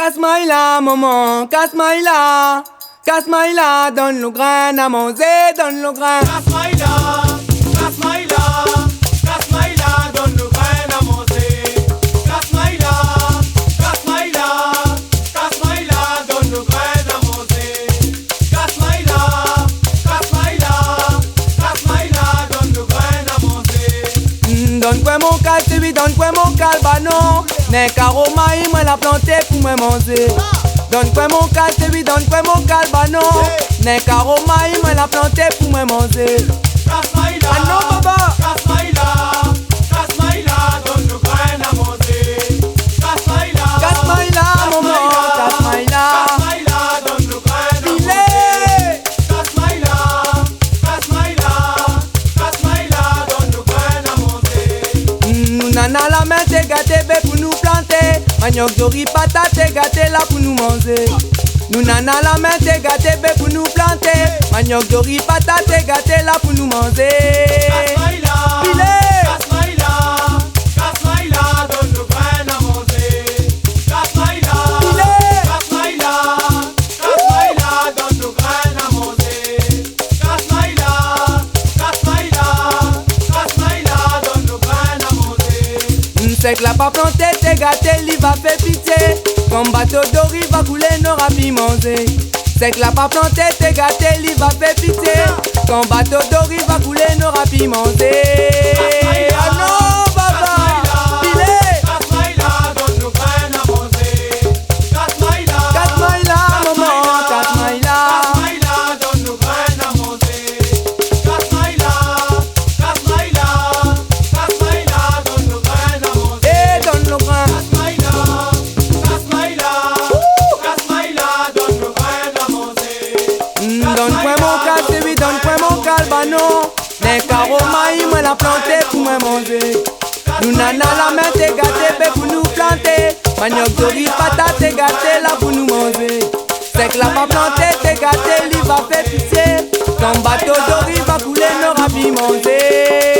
Casse-maïla, maman, casse-maïla. Casse-maïla, donne le grain à manger, donne le grain. Casse-maïla, casse-maïla, casse-maïla, donne le grain à manger. Casse-maïla, casse-maïla, casse-maïla, donne le grain à manger. Casse-maïla, casse-maïla, casse-maïla, donne le grain à manger. Donne-moi mon calcebi, donne-moi mon calbano. N'est qu'aroma, moi la planté pour me manger. Donne-moi mon calcebi, donne-moi mon calbano. N'est qu'aroma, moi la planté pour me manger. Casse-maïla, Ah non, baba. casse-maïla, casse-maïla, donne le grain à manger. Casse-maïla, Casse-maïla, maman, casse-maïla. casse-maïla, donne le grain à manger. Filet. Casse-maïla, casse-maïla, casse-maïla, donne le grain à manger. Nous nana la main t'es gâté bé pour nous planter. Manioc de riz patate t'es gâté là pour nous manger. Nous nana la main t'es gâté bé pour nous planter. Manioc de riz patate t'es gâté là pour nous manger. Casse-maïla, Filet. casse-maïla, casse-maïla, donne le grain à manger. Casse-maïla, Filet. casse-maïla, casse-maïla, donne le grain à manger. Casse-maïla, casse-maïla, casse-maïla, donne le grain à manger. C'est que la pas planté t'es gâté, il va faire pitié. Comme bateau d'eau il va couler, n'aura pu manger. C'est que la pas planté t'es gâté, il va faire pitié. Comme bateau d'eau il va couler, n'aura pu manger. Ah non, baba. Filet. Casse-maïla, donne le grain à manger. Casse-maïla, Casse-maïla, maman, casse-maïla. casse-maïla, donne le grain à manger. Casse-maïla, casse-maïla, casse-maïla, donne le grain à manger. Et donne le grain. Casse-maïla, casse-maïla, casse-maïla, donne le grain à manger. Donne-moi mon calcebi, donne-moi mon calbano. Les caromailles, moi la planté pour me manger. Nous nana la main t'es gâté, bé pour nous planter. Manioc de riz patate t'es gâté là pour nous manger. C'est que la pas planté t'es gâté, il va faire pitié. Ton bateau de riz va couler, n'aura pu manger.